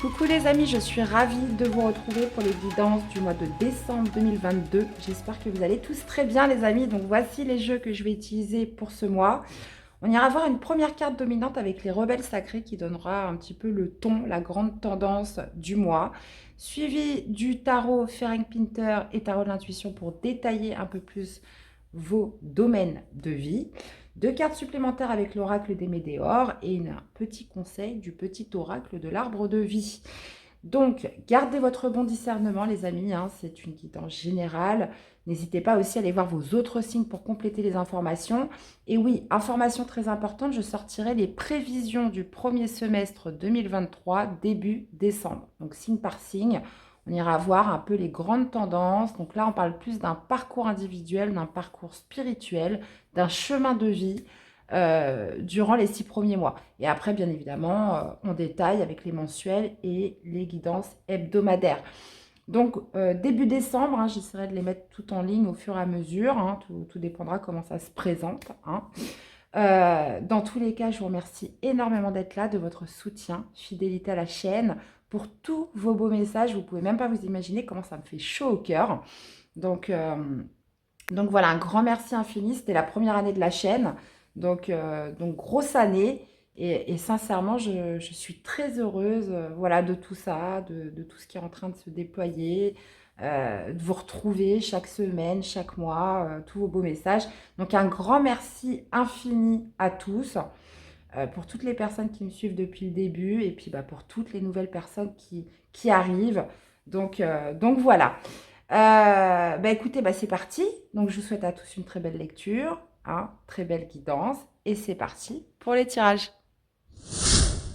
Coucou les amis, je suis ravie de vous retrouver pour les guidances du mois de décembre 2022. J'espère que vous allez tous très bien les amis. Donc voici les jeux que je vais utiliser pour ce mois. On ira voir une première carte dominante avec les rebelles sacrés qui donnera un petit peu le ton, la grande tendance du mois. Suivi du tarot Ferenc Pinter et tarot de l'intuition pour détailler un peu plus vos domaines de vie. 2 cartes supplémentaires avec l'oracle des météores et un petit conseil du petit oracle de l'arbre de vie. Donc, gardez votre bon discernement, les amis, hein, c'est une guidance générale. N'hésitez pas aussi à aller voir vos autres signes pour compléter les informations. Et oui, information très importante, je sortirai les prévisions du premier semestre 2023, début décembre. Donc, signe par signe, on ira voir un peu les grandes tendances. Donc là, on parle plus d'un parcours individuel, d'un parcours spirituel, d'un chemin de vie durant les 6 premiers mois. Et après, bien évidemment, on détaille avec les mensuels et les guidances hebdomadaires. Donc, début décembre, hein, j'essaierai de les mettre tout en ligne au fur et à mesure. Hein, tout dépendra comment ça se présente. Hein. Dans tous les cas, je vous remercie énormément d'être là, de votre soutien, fidélité à la chaîne, pour tous vos beaux messages. Vous ne pouvez même pas vous imaginer comment ça me fait chaud au cœur. Donc voilà, un grand merci infini. C'était la première année de la chaîne. Donc grosse année. Et sincèrement, je suis très heureuse voilà, de tout ça, de tout ce qui est en train de se déployer, de vous retrouver chaque semaine, chaque mois, tous vos beaux messages. Donc un grand merci infini à tous, pour toutes les personnes qui me suivent depuis le début et puis pour toutes les nouvelles personnes qui arrivent. Donc voilà. Écoutez, c'est parti. Donc je vous souhaite à tous une très belle lecture, hein, très belle guidance. Et c'est parti pour les tirages.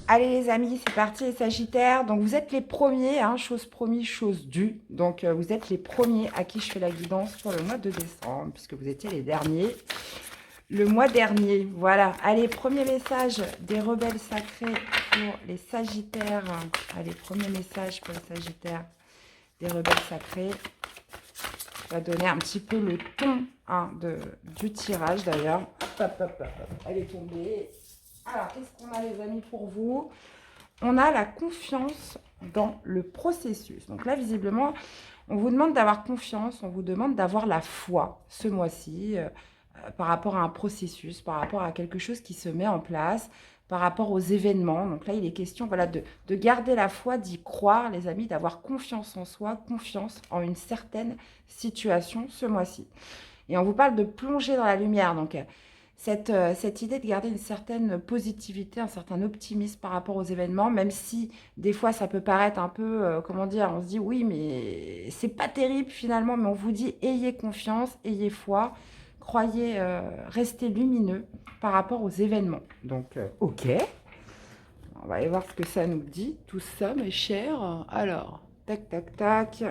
Allez les amis, c'est parti les Sagittaires. Donc vous êtes les premiers, hein, chose promise, chose due. Donc vous êtes les premiers à qui je fais la guidance pour le mois de décembre, puisque vous étiez les derniers. Le mois dernier, voilà. Allez, premier message des rebelles sacrés pour les Sagittaires. Allez, premier message pour les Sagittaires des rebelles sacrés. Ça va donner un petit peu le ton hein, du tirage d'ailleurs. Elle est tombée. Alors, qu'est-ce qu'on a les amis pour vous? On a la confiance dans le processus. Donc là, visiblement, on vous demande d'avoir confiance, on vous demande d'avoir la foi ce mois-ci par rapport à un processus, par rapport à quelque chose qui se met en place, par rapport aux événements. Donc là, il est question voilà, de garder la foi, d'y croire, les amis, d'avoir confiance en soi, confiance en une certaine situation ce mois-ci. Et on vous parle de plonger dans la lumière. Donc, cette idée de garder une certaine positivité, un certain optimisme par rapport aux événements, même si des fois ça peut paraître un peu, comment dire, on se dit oui, mais c'est pas terrible finalement, mais on vous dit ayez confiance, ayez foi, croyez, restez lumineux par rapport aux événements. Donc, ok, on va aller voir ce que ça nous dit, tout ça, mes chers. Alors, tac, tac, tac.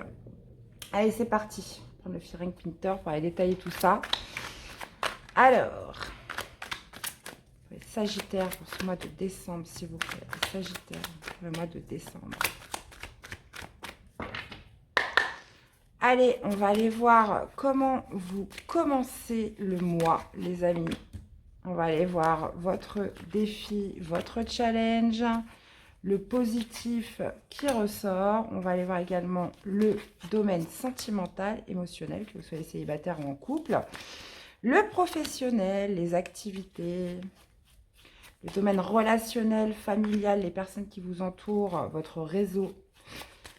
Allez, c'est parti. On va prendre le Ferenc Pinter pour aller détailler tout ça. Alors, les Sagittaires pour ce mois de décembre, s'il vous plaît. Les Sagittaires pour le mois de décembre. Allez, on va aller voir comment vous commencez le mois, les amis. On va aller voir votre défi, votre challenge, le positif qui ressort. On va aller voir également le domaine sentimental, émotionnel, que vous soyez célibataire ou en couple. Le professionnel, les activités, le domaine relationnel, familial, les personnes qui vous entourent, votre réseau.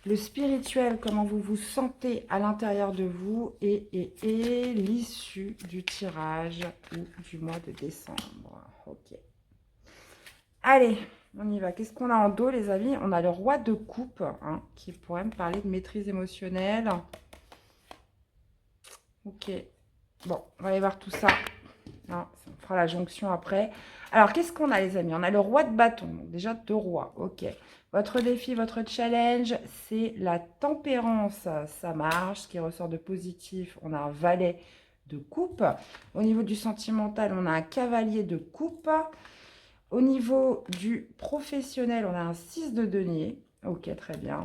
Le spirituel, comment vous vous sentez à l'intérieur de vous et l'issue du tirage ou du mois de décembre. Ok. Allez, on y va. Qu'est-ce qu'on a en dos, les amis? On a le roi de coupe, hein, qui pourrait me parler de maîtrise émotionnelle. Ok. Bon, on va aller voir tout ça. Non, on fera la jonction après. Alors, qu'est-ce qu'on a, les amis? On a le roi de bâton. Donc, déjà, 2 rois. Ok. Votre défi, votre challenge, c'est la tempérance. Ça marche. Ce qui ressort de positif, on a un valet de coupe. Au niveau du sentimental, on a un cavalier de coupe. Au niveau du professionnel, on a un 6 de denier. Ok, très bien.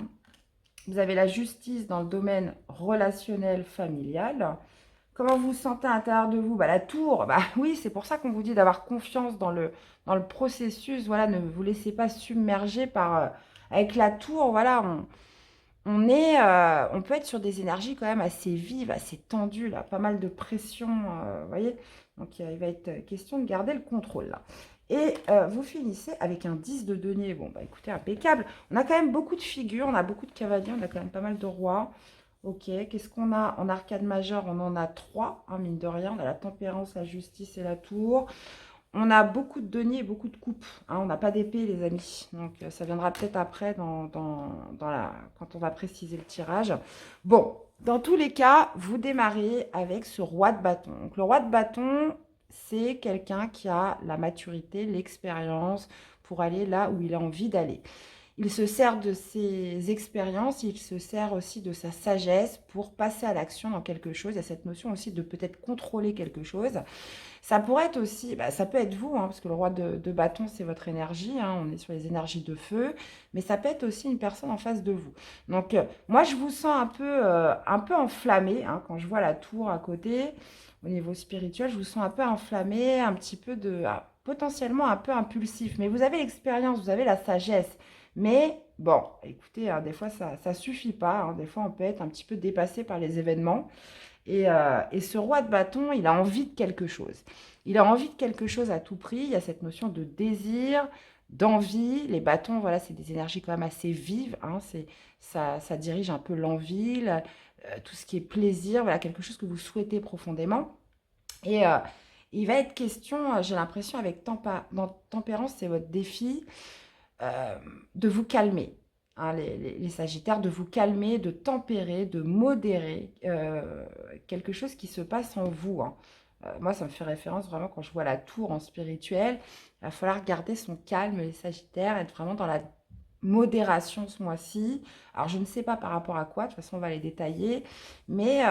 Vous avez la justice dans le domaine relationnel familial. Comment vous vous sentez à l'intérieur de vous? La tour, oui, c'est pour ça qu'on vous dit d'avoir confiance dans le processus. Voilà, ne vous laissez pas submerger par Avec la tour, voilà, on peut être sur des énergies quand même assez vives, assez tendues, là, pas mal de pression, vous voyez. Donc, il va être question de garder le contrôle, là. Et vous finissez avec un 10 de denier. Bon, bah écoutez, impeccable. On a quand même beaucoup de figures, on a beaucoup de cavaliers, on a quand même pas mal de rois. Ok, qu'est-ce qu'on a en arcade majeure? On en a trois, hein, mine de rien. On a la tempérance, la justice et la tour. On a beaucoup de deniers et beaucoup de coupes, hein. On n'a pas d'épée, les amis. Donc, ça viendra peut-être après quand on va préciser le tirage. Bon, dans tous les cas, vous démarrez avec ce roi de bâton. Donc, le roi de bâton, c'est quelqu'un qui a la maturité, l'expérience pour aller là où il a envie d'aller. Il se sert de ses expériences, il se sert aussi de sa sagesse pour passer à l'action dans quelque chose. Il y a cette notion aussi de peut-être contrôler quelque chose. Ça pourrait être aussi, bah, ça peut être vous, hein, parce que le roi de bâton, c'est votre énergie, hein, on est sur les énergies de feu, mais ça peut être aussi une personne en face de vous. Donc, moi, je vous sens un peu enflammé, hein, quand je vois la tour à côté, au niveau spirituel, je vous sens un peu enflammé, un petit peu potentiellement un peu impulsif, mais vous avez l'expérience, vous avez la sagesse, mais bon, écoutez, hein, des fois, ça ne suffit pas, hein, des fois, on peut être un petit peu dépassé par les événements. Et ce roi de bâton, il a envie de quelque chose. Il a envie de quelque chose à tout prix. Il y a cette notion de désir, d'envie. Les bâtons, voilà, c'est des énergies quand même assez vives, hein. Ça dirige un peu l'envie, tout ce qui est plaisir, voilà, quelque chose que vous souhaitez profondément. Et il va être question, j'ai l'impression, dans tempérance, c'est votre défi, euh, de vous calmer, hein, les Sagittaires, de vous calmer, de tempérer, de modérer quelque chose qui se passe en vous, hein. Moi, ça me fait référence vraiment quand je vois la tour en spirituel. Il va falloir garder son calme, les Sagittaires, être vraiment dans la modération ce mois-ci. Alors, je ne sais pas par rapport à quoi, de toute façon, on va les détailler. Mais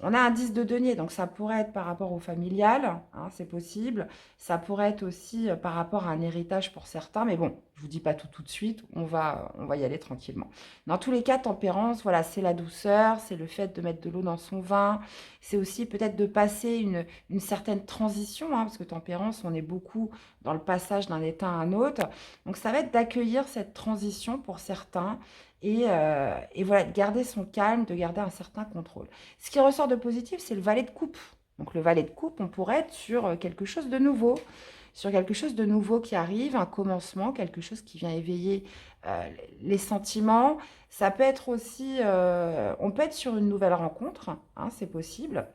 on a un 10 de denier, donc ça pourrait être par rapport au familial, hein, c'est possible. Ça pourrait être aussi par rapport à un héritage pour certains. Mais bon, je vous dis pas tout de suite, on va y aller tranquillement. Dans tous les cas, tempérance, voilà, c'est la douceur, c'est le fait de mettre de l'eau dans son vin. C'est aussi peut-être de passer une certaine transition, hein, parce que tempérance, on est beaucoup dans le passage d'un état à un autre. Donc, ça va être d'accueillir cette transition pour certains et voilà, de garder son calme, de garder un certain contrôle. Ce qui ressort de positif, c'est le valet de coupe. Donc, le valet de coupe, on pourrait être sur quelque chose de nouveau, sur quelque chose de nouveau qui arrive, un commencement, quelque chose qui vient éveiller les sentiments. Ça peut être aussi, on peut être sur une nouvelle rencontre, hein, c'est possible,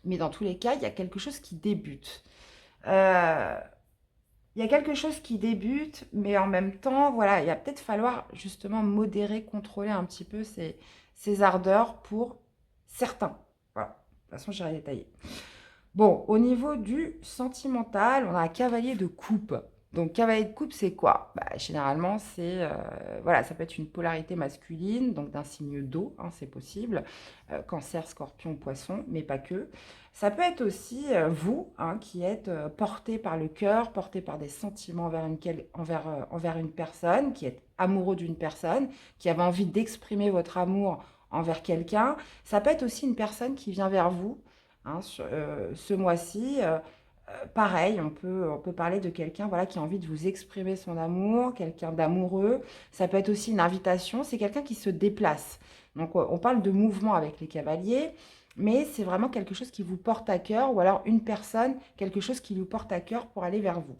mais dans tous les cas, il y a quelque chose qui débute. Euh, il y a quelque chose qui débute, mais en même temps, voilà, il va peut-être falloir justement modérer, contrôler un petit peu ces ardeurs pour certains. Voilà, de toute façon, j'irai détailler. Bon, au niveau du sentimental, on a un cavalier de coupe. Donc, cavalier de coupe, c'est quoi? Bah, généralement, voilà, ça peut être une polarité masculine, donc d'un signe d'eau, hein, c'est possible. Cancer, scorpion, poisson, mais pas que. Ça peut être aussi vous, hein, qui êtes porté par le cœur, porté par des sentiments envers une personne, qui êtes amoureux d'une personne, qui avez envie d'exprimer votre amour envers quelqu'un. Ça peut être aussi une personne qui vient vers vous, hein, ce mois-ci. Pareil, on peut parler de quelqu'un, voilà, qui a envie de vous exprimer son amour, quelqu'un d'amoureux. Ça peut être aussi une invitation, c'est quelqu'un qui se déplace. Donc on parle de mouvement avec les cavaliers, mais c'est vraiment quelque chose qui vous porte à cœur, ou alors une personne, quelque chose qui lui porte à cœur pour aller vers vous.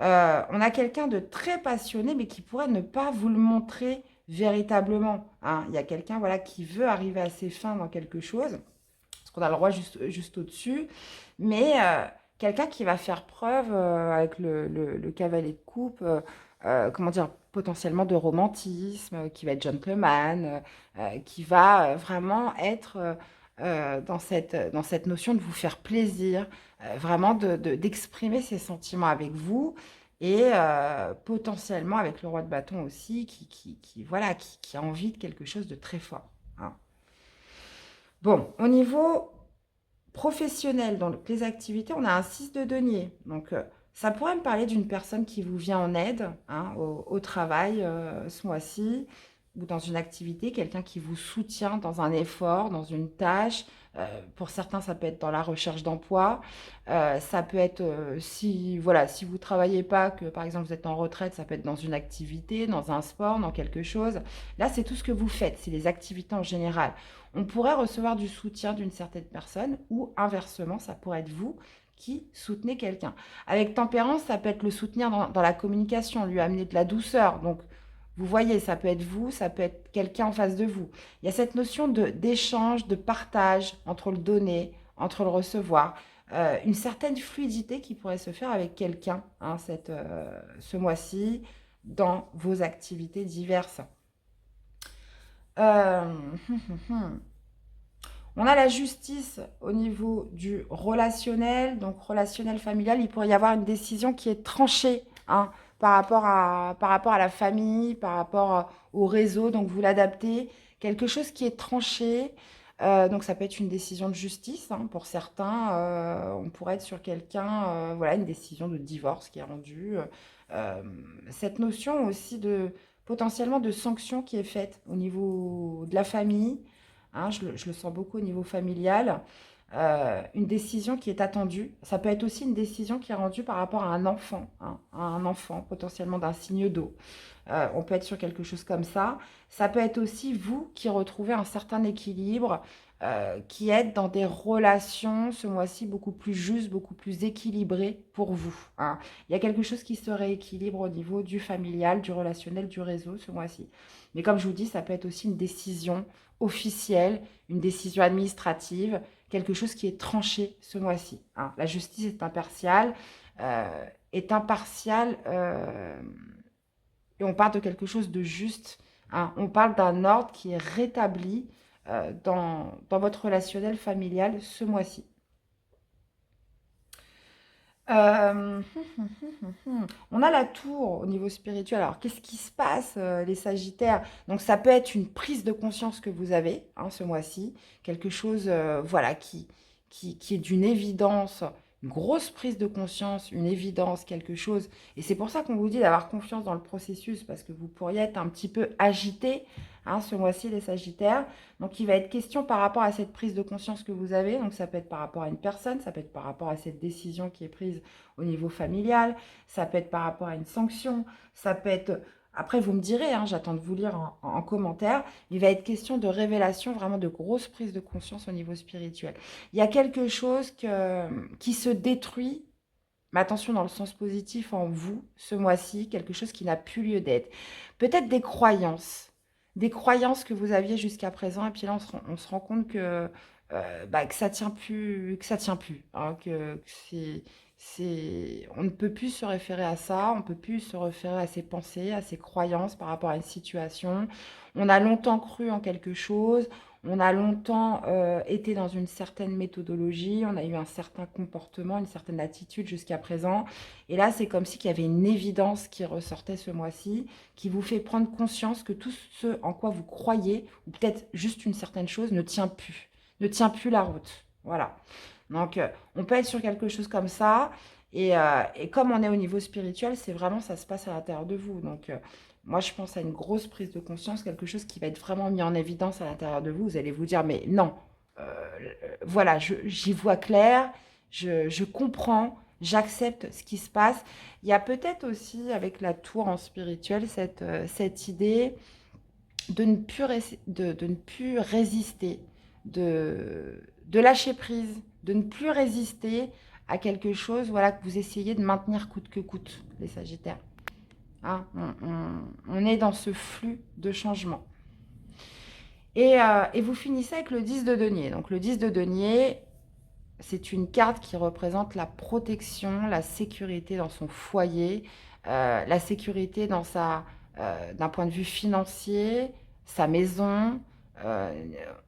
On a quelqu'un de très passionné, mais qui pourrait ne pas vous le montrer véritablement, hein. Il y a quelqu'un, voilà, qui veut arriver à ses fins dans quelque chose, parce qu'on a le roi juste au-dessus, mais quelqu'un qui va faire preuve avec le cavalier de coupe, comment dire, potentiellement de romantisme, qui va être gentleman, qui va vraiment être dans cette notion de vous faire plaisir, vraiment d'exprimer ses sentiments avec vous. Et potentiellement avec le roi de bâton aussi, voilà, qui a envie de quelque chose de très fort, hein. Bon, au niveau professionnel, dans les activités, on a un 6 de denier. Donc, ça pourrait me parler d'une personne qui vous vient en aide, hein, au travail ce mois-ci, ou dans une activité, quelqu'un qui vous soutient dans un effort, dans une tâche, Pour certains, ça peut être dans la recherche d'emploi. Ça peut être, si, voilà, si vous ne travaillez pas, que par exemple vous êtes en retraite, ça peut être dans une activité, dans un sport, dans quelque chose. Là, c'est tout ce que vous faites, c'est les activités en général. On pourrait recevoir du soutien d'une certaine personne ou inversement, ça pourrait être vous qui soutenez quelqu'un. Avec tempérance, ça peut être le soutenir dans la communication, lui amener de la douceur. Donc, vous voyez, ça peut être vous, ça peut être quelqu'un en face de vous. Il y a cette notion d'échange, de partage entre le donner, entre le recevoir. Une certaine fluidité qui pourrait se faire avec quelqu'un hein, ce mois-ci dans vos activités diverses. Euh, On a la justice au niveau du relationnel, donc relationnel familial. Il pourrait y avoir une décision qui est tranchée hein, par rapport à la famille, par rapport au réseau. Donc vous l'adaptez. Quelque chose qui est tranché. Donc ça peut être une décision de justice hein, pour certains. On pourrait être sur quelqu'un, voilà, une décision de divorce qui est rendue. Euh, cette notion aussi de potentiellement de sanction qui est faite au niveau de la famille. Hein, je le sens beaucoup au niveau familial. Une décision qui est attendue. Ça peut être aussi une décision qui est rendue par rapport hein, à un enfant, potentiellement d'un signe d'eau. On peut être sur quelque chose comme ça. Ça peut être aussi vous qui retrouvez un certain équilibre, qui êtes dans des relations ce mois-ci beaucoup plus justes, beaucoup plus équilibrées pour vous. Hein. Il y a quelque chose qui se rééquilibre au niveau du familial, du relationnel, du réseau ce mois-ci. Mais comme je vous dis, ça peut être aussi une décision officielle, une décision administrative, quelque chose qui est tranché ce mois-ci. Hein. La justice est impartiale et on parle de quelque chose de juste. Hein. On parle d'un ordre qui est rétabli dans votre relationnel familial ce mois-ci. Euh, on a la tour au niveau spirituel. Alors, qu'est-ce qui se passe, les Sagittaires? Donc, ça peut être une prise de conscience que vous avez hein, ce mois-ci, quelque chose, voilà, qui est d'une évidence, une grosse prise de conscience, une évidence, quelque chose. Et c'est pour ça qu'on vous dit d'avoir confiance dans le processus, parce que vous pourriez être un petit peu agité hein, ce mois-ci, les Sagittaires. Donc, il va être question par rapport à cette prise de conscience que vous avez. Donc, ça peut être par rapport à une personne, ça peut être par rapport à cette décision qui est prise au niveau familial, ça peut être par rapport à une sanction, ça peut être... Après, vous me direz, hein, j'attends de vous lire en commentaire, il va être question de révélation, vraiment de grosse prise de conscience au niveau spirituel. Il y a quelque chose qui se détruit, mais attention dans le sens positif en vous, ce mois-ci, quelque chose qui n'a plus lieu d'être. Peut-être des croyances que vous aviez jusqu'à présent, et puis là, on se rend compte que ça tient plus, hein, on ne peut plus se référer à ça, on ne peut plus se référer à ses pensées, à ses croyances par rapport à une situation. On a longtemps cru en quelque chose, on a longtemps été dans une certaine méthodologie, on a eu un certain comportement, une certaine attitude jusqu'à présent. Et là, c'est comme si il y avait une évidence qui ressortait ce mois-ci, qui vous fait prendre conscience que tout ce en quoi vous croyez, ou peut-être juste une certaine chose, ne tient plus la route. Voilà. Donc, on peut être sur quelque chose comme ça. Et comme on est au niveau spirituel, c'est vraiment, ça se passe à l'intérieur de vous. Donc, moi, je pense à une grosse prise de conscience, quelque chose qui va être vraiment mis en évidence à l'intérieur de vous. Vous allez vous dire, mais non, voilà, j'y vois clair, je comprends, j'accepte ce qui se passe. Il y a peut-être aussi, avec la tour en spirituel, cette idée de ne plus résister, de lâcher prise, de ne plus résister à quelque chose voilà, que vous essayez de maintenir coûte que coûte, les Sagittaires. Hein, on est dans ce flux de changement. Et vous finissez avec le 10 de denier. Donc le 10 de denier, c'est une carte qui représente la protection, la sécurité dans son foyer, la sécurité d'un point de vue financier, sa maison. euh,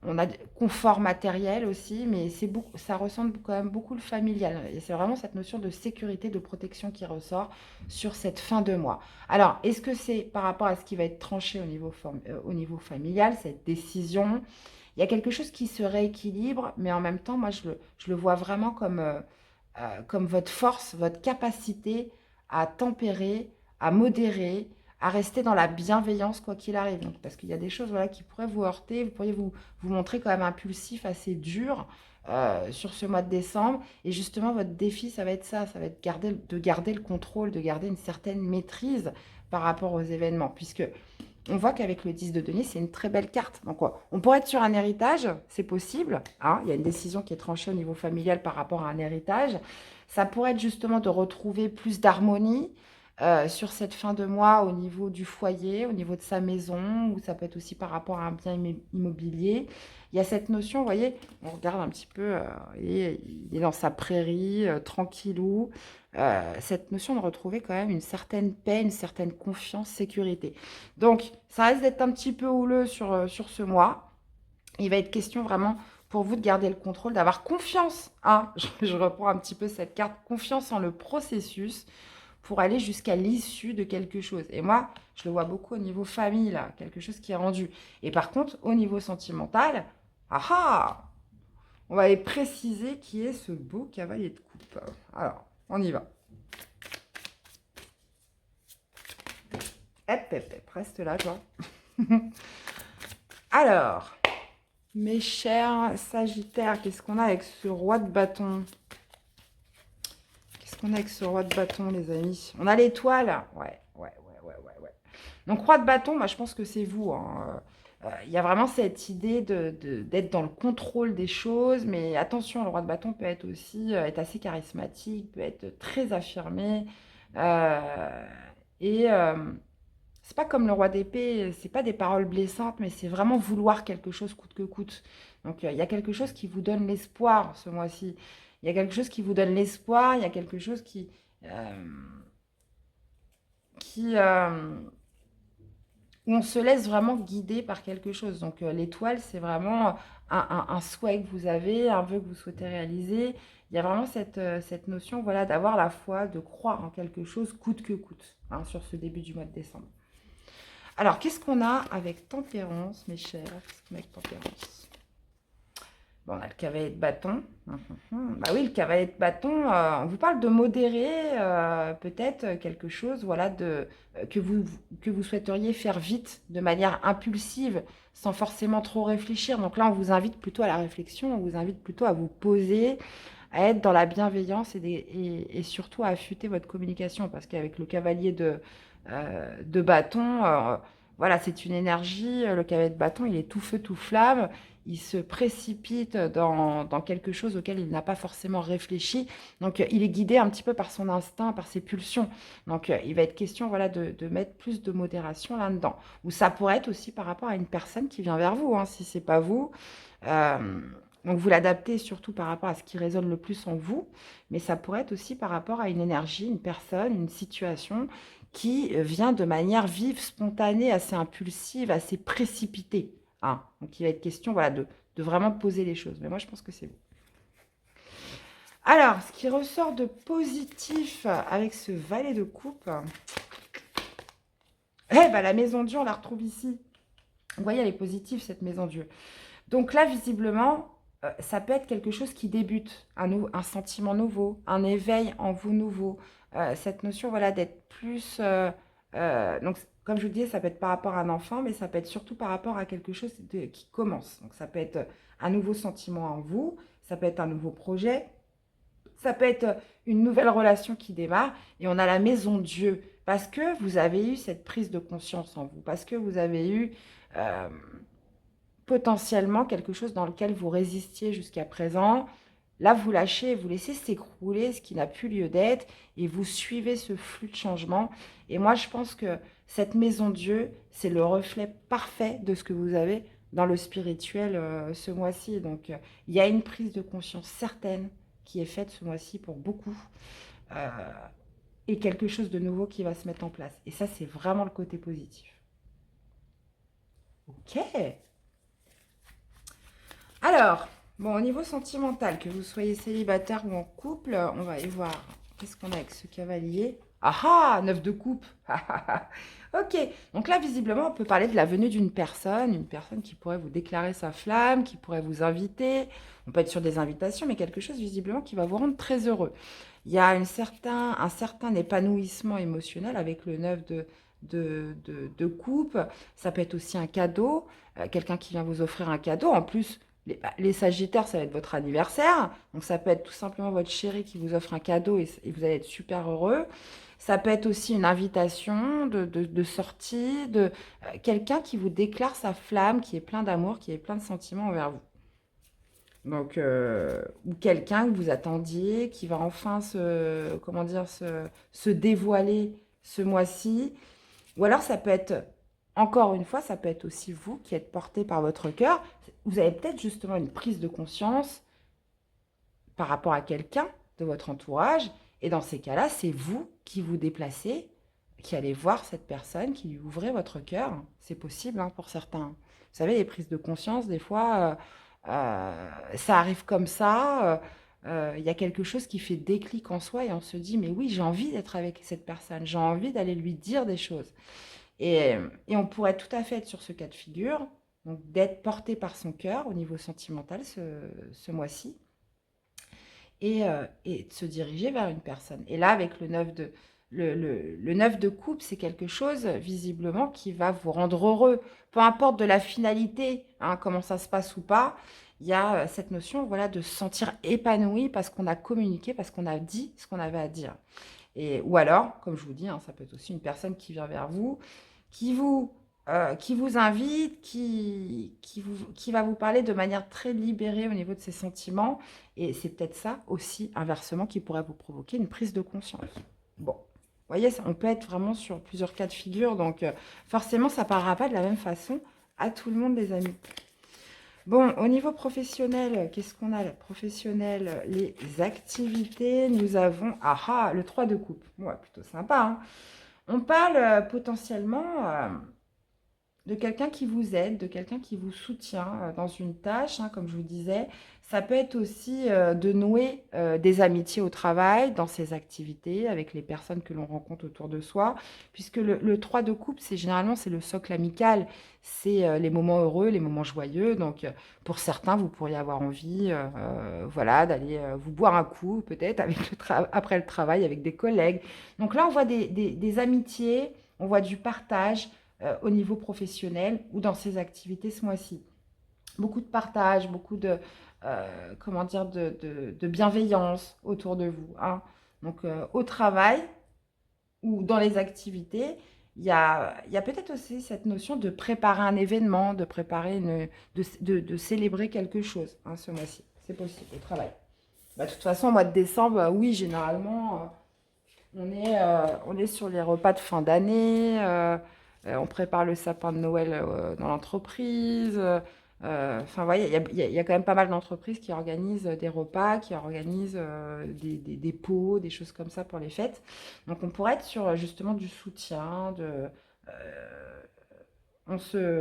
on a confort matériel aussi, mais ça ressemble quand même beaucoup le familial. Et c'est vraiment cette notion de sécurité, de protection qui ressort sur cette fin de mois. Alors, est-ce que c'est par rapport à ce qui va être tranché au niveau familial, cette décision? Il y a quelque chose qui se rééquilibre, mais en même temps, moi, je le vois vraiment comme votre force, votre capacité à tempérer, à modérer, à rester dans la bienveillance quoi qu'il arrive. Donc, parce qu'il y a des choses voilà, qui pourraient vous heurter, vous pourriez vous montrer quand même impulsif, assez dur sur ce mois de décembre. Et justement, votre défi, ça va être ça, ça va être de garder le contrôle, de garder une certaine maîtrise par rapport aux événements, puisque on voit qu'avec le 10 de denier, c'est une très belle carte. Donc, on pourrait être sur un héritage, c'est possible. Hein, il y a une décision qui est tranchée au niveau familial par rapport à un héritage. Ça pourrait être justement de retrouver plus d'harmonie sur cette fin de mois au niveau du foyer, au niveau de sa maison, ou ça peut être aussi par rapport à un bien immobilier. Il y a cette notion, vous voyez, on regarde un petit peu, il est dans sa prairie, tranquillou. Cette notion de retrouver quand même une certaine paix, une certaine confiance, sécurité. Donc, ça risque d'être un petit peu houleux sur ce mois. Il va être question vraiment pour vous de garder le contrôle, d'avoir confiance. Hein, je reprends un petit peu cette carte, confiance en le processus pour aller jusqu'à l'issue de quelque chose. Et moi, je le vois beaucoup au niveau famille, là, quelque chose qui est rendu. Et par contre, au niveau sentimental, on va aller préciser qui est ce beau cavalier de coupe. Alors, on y va. Hop, reste là, toi. Alors, mes chers Sagittaires, qu'est-ce qu'on a avec ce roi de bâton? Qu'est-ce qu'on a avec ce roi de bâton, les amis? On a l'étoile. Ouais. Donc, roi de bâton, moi, je pense que c'est vous. Hein. Il y a vraiment cette idée d'être dans le contrôle des choses. Mais attention, le roi de bâton peut être aussi être assez charismatique, peut être très affirmé. Euh, et c'est pas comme le roi d'épée, c'est pas des paroles blessantes, mais c'est vraiment vouloir quelque chose coûte que coûte. Donc, il y a quelque chose qui vous donne l'espoir ce mois-ci. Il y a quelque chose qui vous donne l'espoir, il y a quelque chose qui où on se laisse vraiment guider par quelque chose. Donc l'étoile, c'est vraiment un souhait que vous avez, un vœu que vous souhaitez réaliser. Il y a vraiment cette notion voilà, d'avoir la foi, de croire en quelque chose coûte que coûte, hein, sur ce début du mois de décembre. Alors, qu'est-ce qu'on a avec tempérance, mes chers? Qu'est-ce qu'on a avec tempérance? Bon, on a le cavalier de bâton. Bah oui, le cavalier de bâton, on vous parle de modérer peut-être quelque chose voilà, que vous souhaiteriez faire vite, de manière impulsive, sans forcément trop réfléchir. Donc là, on vous invite plutôt à la réflexion, on vous invite plutôt à vous poser, à être dans la bienveillance et surtout à affûter votre communication. Parce qu'avec le cavalier de bâton, voilà, c'est une énergie. Le cavalier de bâton, il est tout feu, tout flamme. Il se précipite dans quelque chose auquel il n'a pas forcément réfléchi. Donc, il est guidé un petit peu par son instinct, par ses pulsions. Donc, il va être question voilà, de mettre plus de modération là-dedans. Ou ça pourrait être aussi par rapport à une personne qui vient vers vous, hein, si ce n'est pas vous. Donc, vous l'adaptez surtout par rapport à ce qui résonne le plus en vous. Mais ça pourrait être aussi par rapport à une énergie, une personne, une situation qui vient de manière vive, spontanée, assez impulsive, assez précipitée. Hein. Donc, il va être question voilà, de vraiment poser les choses. Mais moi, je pense que c'est bon. Alors, ce qui ressort de positif avec ce valet de coupe, la maison Dieu, on la retrouve ici. Vous voyez, elle est positive, cette maison Dieu. Donc là, visiblement, ça peut être quelque chose qui débute, un sentiment nouveau, un éveil en vous nouveau. Cette notion voilà, d'être plus... donc, comme je vous disais, ça peut être par rapport à un enfant, mais ça peut être surtout par rapport à quelque chose qui commence. Donc, ça peut être un nouveau sentiment en vous, ça peut être un nouveau projet, ça peut être une nouvelle relation qui démarre. Et on a la maison Dieu, parce que vous avez eu cette prise de conscience en vous, parce que vous avez eu potentiellement quelque chose dans lequel vous résistiez jusqu'à présent. Là, vous lâchez, vous laissez s'écrouler ce qui n'a plus lieu d'être et vous suivez ce flux de changement. Et moi, je pense que cette maison Dieu, c'est le reflet parfait de ce que vous avez dans le spirituel ce mois-ci. Donc, il y a une prise de conscience certaine qui est faite ce mois-ci pour beaucoup et quelque chose de nouveau qui va se mettre en place. Et ça, c'est vraiment le côté positif. Ok. Alors, bon, au niveau sentimental, que vous soyez célibataire ou en couple, on va aller voir qu'est-ce qu'on a avec ce cavalier. Ah ah, 9 de coupe. Ok, donc là, visiblement, on peut parler de la venue d'une personne, une personne qui pourrait vous déclarer sa flamme, qui pourrait vous inviter. On peut être sur des invitations, mais quelque chose visiblement qui va vous rendre très heureux. Il y a un certain épanouissement émotionnel avec le 9 de coupe. Ça peut être aussi un cadeau, quelqu'un qui vient vous offrir un cadeau. En plus, les Sagittaires, ça va être votre anniversaire. Donc ça peut être tout simplement votre chéri qui vous offre un cadeau et vous allez être super heureux. Ça peut être aussi une invitation de sortie, de quelqu'un qui vous déclare sa flamme, qui est plein d'amour, qui est plein de sentiments envers vous. Donc, ou quelqu'un que vous attendiez, qui va enfin comment dire, se dévoiler ce mois-ci. Ou alors, ça peut être, encore une fois, ça peut être aussi vous qui êtes porté par votre cœur. Vous avez peut-être justement une prise de conscience par rapport à quelqu'un de votre entourage. Et dans ces cas-là, c'est vous qui vous déplacez, qui allez voir cette personne, qui lui ouvrez votre cœur. C'est possible hein, pour certains. Vous savez, les prises de conscience, des fois, ça arrive comme ça. Il y a quelque chose qui fait déclic en soi et on se dit, mais oui, j'ai envie d'être avec cette personne, j'ai envie d'aller lui dire des choses. Et on pourrait tout à fait être sur ce cas de figure, donc d'être porté par son cœur au niveau sentimental ce mois-ci et de se diriger vers une personne. Et là, avec le 9 de coupe, c'est quelque chose, visiblement, qui va vous rendre heureux. Peu importe de la finalité, hein, comment ça se passe ou pas, il y a cette notion voilà, de se sentir épanoui parce qu'on a communiqué, parce qu'on a dit ce qu'on avait à dire. Ou alors, comme je vous dis, hein, ça peut être aussi une personne qui vient vers vous, qui vous, qui vous invite, qui va vous parler de manière très libérée au niveau de ses sentiments. Et c'est peut-être ça aussi, inversement, qui pourrait vous provoquer une prise de conscience. Bon, vous voyez, on peut être vraiment sur plusieurs cas de figure. Donc, forcément, ça ne parlera pas de la même façon à tout le monde, les amis. Bon, au niveau professionnel, qu'est-ce qu'on a? Professionnel, les activités, nous avons, le 3 de coupe. Ouais, plutôt sympa, hein. On parle potentiellement de quelqu'un qui vous aide, de quelqu'un qui vous soutient dans une tâche, hein, comme je vous disais. Ça peut être aussi de nouer des amitiés au travail, dans ses activités, avec les personnes que l'on rencontre autour de soi, puisque le 3 de coupe, généralement, c'est le socle amical, c'est les moments heureux, les moments joyeux. Donc, pour certains, vous pourriez avoir envie voilà, d'aller vous boire un coup, peut-être, après le travail, avec des collègues. Donc là, on voit des amitiés, on voit du partage, au niveau professionnel ou dans ses activités ce mois-ci. Beaucoup de partage, beaucoup de, comment dire, de bienveillance autour de vous. Hein. Donc, au travail ou dans les activités, il y a peut-être aussi cette notion de préparer un événement, de préparer de célébrer quelque chose hein, ce mois-ci. C'est possible au travail. Bah, de toute façon, au mois de décembre, oui, généralement, on est sur les repas de fin d'année. On prépare le sapin de Noël dans l'entreprise. Enfin, vous voyez, il y a quand même pas mal d'entreprises qui organisent des repas, qui organisent des pots, des choses comme ça pour les fêtes. Donc, on pourrait être sur justement du soutien,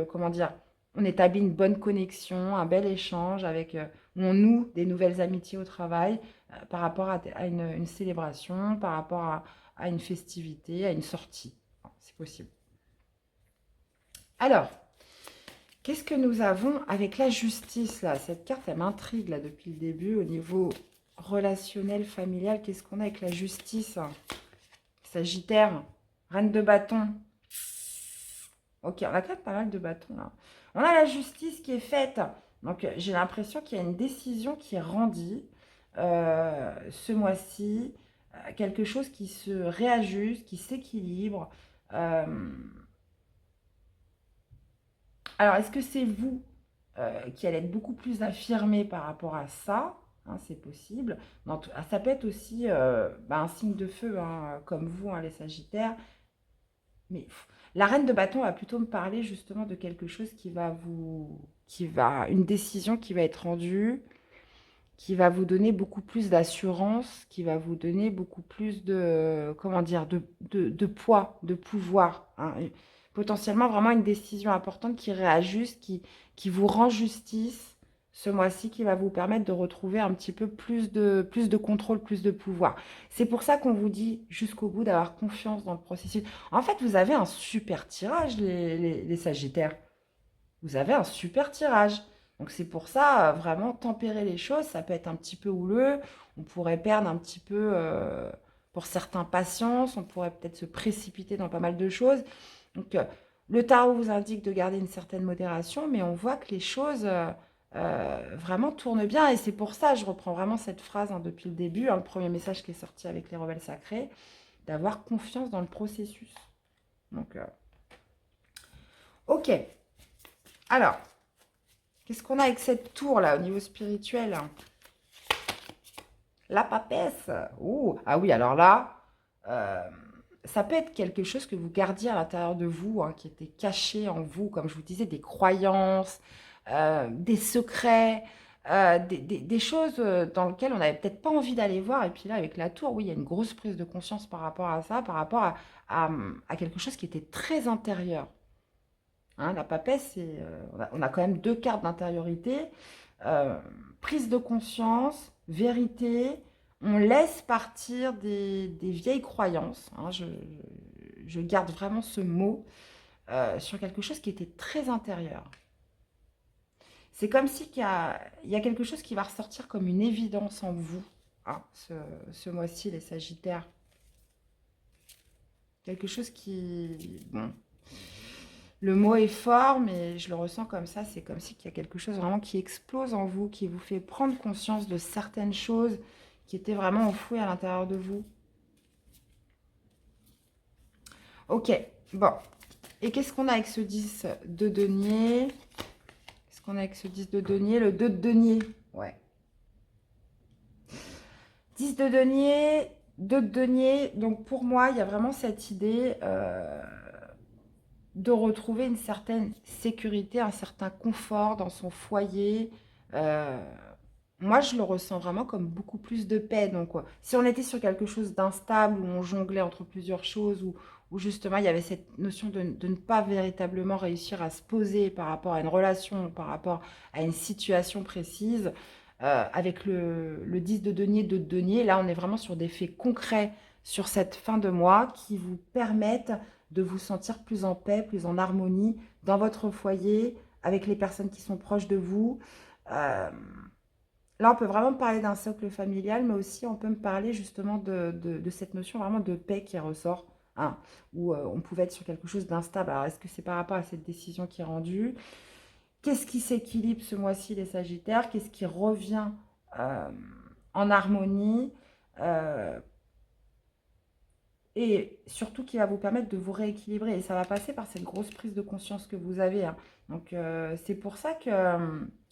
comment dire, on établit une bonne connexion, un bel échange où on noue des nouvelles amitiés au travail par rapport à une célébration, par rapport à une festivité, à une sortie. C'est possible. Alors, qu'est-ce que nous avons avec la justice là? Cette carte, elle m'intrigue là depuis le début au niveau relationnel, familial. Qu'est-ce qu'on a avec la justice? Sagittaire, reine de bâton. Ok, on a quand même pas mal de bâtons là. On a la justice qui est faite. Donc, j'ai l'impression qu'il y a une décision qui est rendue ce mois-ci. Quelque chose qui se réajuste, qui s'équilibre. Alors, est-ce que c'est vous qui allez être beaucoup plus affirmé par rapport à ça? Hein, c'est possible. Ça peut être aussi un signe de feu, hein, comme vous, hein, les Sagittaires. Mais la reine de bâton va plutôt me parler justement de quelque chose une décision qui va être rendue, qui va vous donner beaucoup plus d'assurance, qui va vous donner beaucoup plus de, comment dire, de poids, de pouvoir. Hein. Potentiellement vraiment une décision importante qui réajuste, qui vous rend justice ce mois-ci qui va vous permettre de retrouver un petit peu plus de contrôle, plus de pouvoir. C'est pour ça qu'on vous dit jusqu'au bout d'avoir confiance dans le processus. En fait, vous avez un super tirage, les Sagittaires. Vous avez un super tirage. Donc c'est pour ça, vraiment tempérer les choses, ça peut être un petit peu houleux. On pourrait perdre un petit peu, pour certains, patience. On pourrait peut-être se précipiter dans pas mal de choses. Donc le tarot vous indique de garder une certaine modération, mais on voit que les choses vraiment tournent bien. Et c'est pour ça, je reprends vraiment cette phrase hein, depuis le début, hein, le premier message qui est sorti avec les rebelles sacrés, d'avoir confiance dans le processus. Donc, ok. Alors, qu'est-ce qu'on a avec cette tour là au niveau spirituel? La papesse. Ouh. Ah oui, alors là, euh, ça peut être quelque chose que vous gardiez à l'intérieur de vous, hein, qui était caché en vous, comme je vous disais, des croyances, des secrets, des choses dans lesquelles on n'avait peut-être pas envie d'aller voir. Et puis là, avec la tour, oui, il y a une grosse prise de conscience par rapport à ça, par rapport à quelque chose qui était très intérieur. Hein, la papesse, on a quand même deux cartes d'intériorité. Euh, Prise de conscience, vérité. On laisse partir des vieilles croyances. Hein, je garde vraiment ce mot sur quelque chose qui était très intérieur. C'est comme si il y a quelque chose qui va ressortir comme une évidence en vous, hein, ce mois-ci, les Sagittaires. Quelque chose qui... Bon, le mot est fort, mais je le ressens comme ça. C'est comme si il y a quelque chose vraiment qui explose en vous, qui vous fait prendre conscience de certaines choses qui étaient vraiment enfouies à l'intérieur de vous. Ok, bon. Et qu'est-ce qu'on a avec ce 10 de denier? Qu'est-ce qu'on a avec ce 10 de denier? Le 2 de denier. Ouais. 10 de denier, 2 de denier. Donc pour moi, il y a vraiment cette idée de retrouver une certaine sécurité, un certain confort dans son foyer. Euh, Moi, je le ressens vraiment comme beaucoup plus de paix. Donc, si on était sur quelque chose d'instable, où on jonglait entre plusieurs choses, où justement il y avait cette notion de ne pas véritablement réussir à se poser par rapport à une relation, par rapport à une situation précise, avec le 10 de denier, là on est vraiment sur des faits concrets sur cette fin de mois qui vous permettent de vous sentir plus en paix, plus en harmonie dans votre foyer, avec les personnes qui sont proches de vous. Euh, Là, on peut vraiment parler d'un socle familial, mais aussi on peut me parler justement de cette notion vraiment de paix qui ressort, hein, où on pouvait être sur quelque chose d'instable. Alors, est-ce que c'est par rapport à cette décision qui est rendue? Qu'est-ce qui s'équilibre ce mois-ci, les Sagittaires? Qu'est-ce qui revient euh, en harmonie? Euh, et surtout qui va vous permettre de vous rééquilibrer. Et ça va passer par cette grosse prise de conscience que vous avez, hein. Donc, c'est pour ça que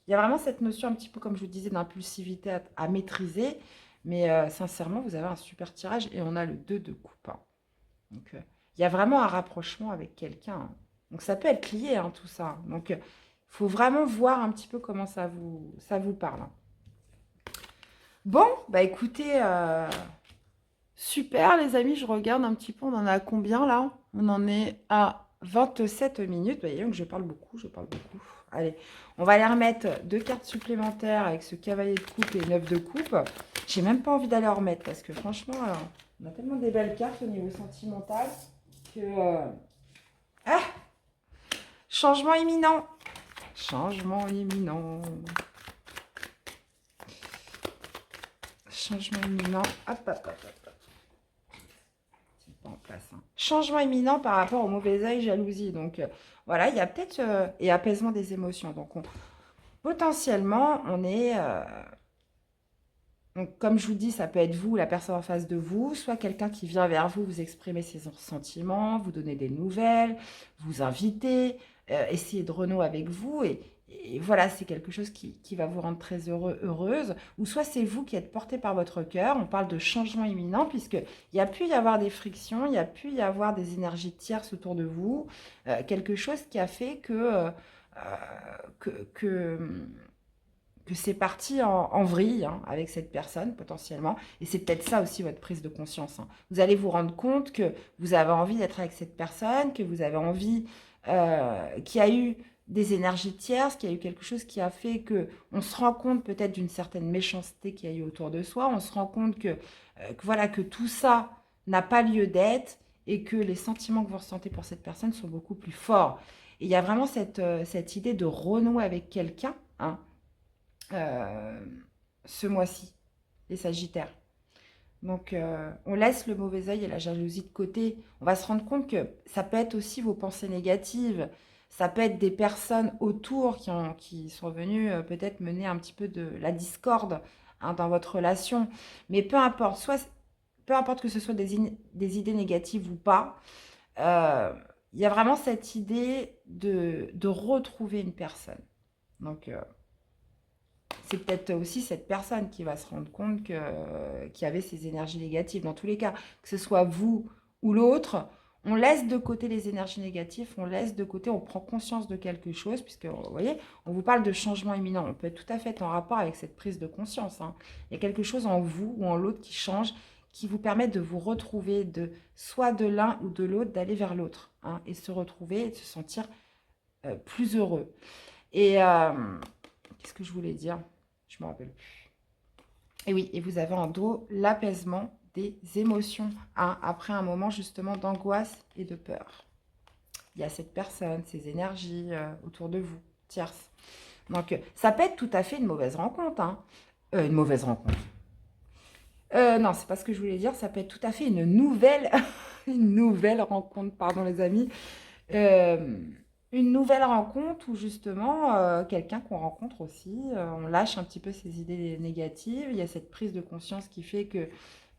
il y a vraiment cette notion, un petit peu comme je vous disais, d'impulsivité à maîtriser. Mais sincèrement, vous avez un super tirage et on a le 2 de coupe, hein. Donc, il y a vraiment un rapprochement avec quelqu'un, hein. Donc, ça peut être lié, hein, tout ça. Donc, il faut vraiment voir un petit peu comment ça vous parle, hein. Bon, bah écoutez, super les amis, je regarde un petit peu, on en a à combien là? On en est à 27 minutes. Vous voyez, donc je parle beaucoup, je parle beaucoup. Allez, on va aller remettre deux cartes supplémentaires avec ce cavalier de coupe et 9 de coupe. J'ai même pas envie d'aller en remettre parce que franchement, on a tellement des belles cartes au niveau sentimental que... Ah, changement imminent. Changement imminent. Changement imminent. Hop, hop, hop, hop. En place, hein. Changement imminent par rapport au mauvais œil, jalousie. Donc voilà, il y a peut-être et apaisement des émotions. Donc potentiellement, on est donc comme je vous dis, ça peut être vous, la personne en face de vous, soit quelqu'un qui vient vers vous, vous exprimer ses sentiments, vous donner des nouvelles, vous inviter, essayer de renouer avec vous et voilà, c'est quelque chose qui va vous rendre très heureuse. Ou soit c'est vous qui êtes porté par votre cœur. On parle de changement imminent puisqu'il y a pu y avoir des frictions, il y a pu y avoir des énergies tierces autour de vous. Quelque chose qui a fait que, que c'est parti en vrille, hein, avec cette personne potentiellement. Et c'est peut-être ça aussi votre prise de conscience, hein. Vous allez vous rendre compte que vous avez envie d'être avec cette personne, que vous avez envie qu'il y a eu des énergies tierces, qu'il y a eu quelque chose qui a fait que on se rend compte peut-être d'une certaine méchanceté qu'il y a eu autour de soi, on se rend compte que voilà, que tout ça n'a pas lieu d'être et que les sentiments que vous ressentez pour cette personne sont beaucoup plus forts. Et il y a vraiment cette idée de renouer avec quelqu'un, hein, euh, ce mois-ci, les Sagittaires. Donc, on laisse le mauvais œil et la jalousie de côté. On va se rendre compte que ça peut être aussi vos pensées négatives. Ça peut être des personnes autour qui sont venues peut-être mener un petit peu de la discorde, hein, dans votre relation. Mais peu importe, peu importe que ce soit des idées négatives ou pas, il y a vraiment cette idée de retrouver une personne. Donc, c'est peut-être aussi cette personne qui va se rendre compte qu'il y avait ces énergies négatives. Dans tous les cas, que ce soit vous ou l'autre, on laisse de côté les énergies négatives, on laisse de côté, on prend conscience de quelque chose, puisque, vous voyez, on vous parle de changement imminent. On peut être tout à fait en rapport avec cette prise de conscience, hein. Il y a quelque chose en vous ou en l'autre qui change, qui vous permet de vous retrouver, soit de l'un ou de l'autre, d'aller vers l'autre, hein, et se retrouver et de se sentir plus heureux. Et qu'est-ce que je voulais dire? Je me rappelle plus. Et oui, et vous avez en dos l'apaisement des émotions, hein, après un moment justement d'angoisse et de peur. Il y a cette personne, ces énergies autour de vous, tierces. Donc, ça peut être tout à fait une mauvaise rencontre, hein. Une mauvaise rencontre. Non, c'est pas ce que je voulais dire. Ça peut être tout à fait une nouvelle, une nouvelle rencontre, pardon les amis. Euh, une nouvelle rencontre où justement, quelqu'un qu'on rencontre aussi, on lâche un petit peu ses idées négatives. Il y a cette prise de conscience qui fait que,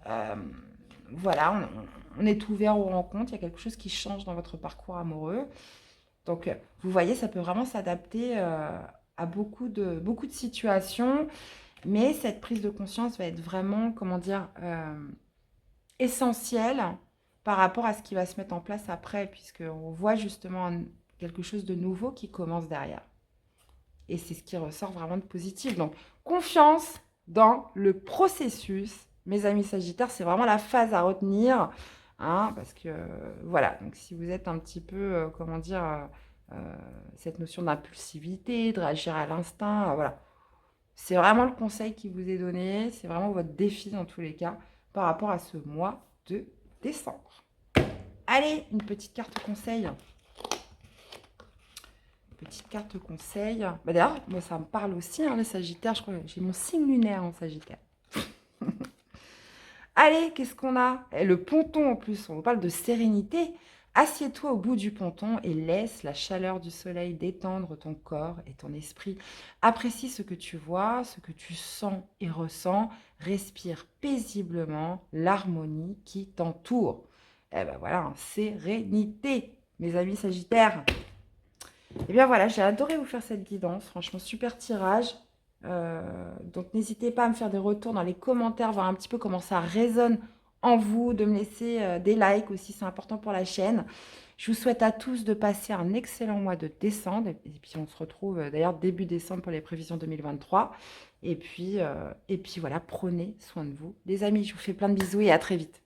euh, voilà, on est ouvert aux rencontres. Il y a quelque chose qui change dans votre parcours amoureux. Donc, vous voyez, ça peut vraiment s'adapter à beaucoup de situations. Mais cette prise de conscience va être vraiment, comment dire, essentielle par rapport à ce qui va se mettre en place après, puisqu'on voit justement quelque chose de nouveau qui commence derrière. Et c'est ce qui ressort vraiment de positif. Donc, confiance dans le processus. Mes amis Sagittaires, c'est vraiment la phase à retenir, hein, parce que, voilà, donc si vous êtes un petit peu, comment dire, cette notion d'impulsivité, de réagir à l'instinct, voilà. C'est vraiment le conseil qui vous est donné, c'est vraiment votre défi dans tous les cas par rapport à ce mois de décembre. Allez, une petite carte conseil. Petite carte conseil. Bah d'ailleurs, moi ça me parle aussi, hein, les Sagittaires. Je crois que j'ai mon signe lunaire en Sagittaire. Allez, qu'est-ce qu'on a? Le ponton en plus, on vous parle de sérénité. Assieds-toi au bout du ponton et laisse la chaleur du soleil détendre ton corps et ton esprit. Apprécie ce que tu vois, ce que tu sens et ressens. Respire paisiblement l'harmonie qui t'entoure. Eh ben voilà, sérénité, mes amis Sagittaires. Et bien voilà, j'ai adoré vous faire cette guidance. Franchement, super tirage. Donc n'hésitez pas à me faire des retours dans les commentaires, voir un petit peu comment ça résonne en vous, de me laisser des likes aussi, c'est important pour la chaîne. Je vous souhaite à tous de passer un excellent mois de décembre. Et puis on se retrouve d'ailleurs début décembre pour les prévisions 2023. Et puis voilà, prenez soin de vous. Les amis, je vous fais plein de bisous et à très vite.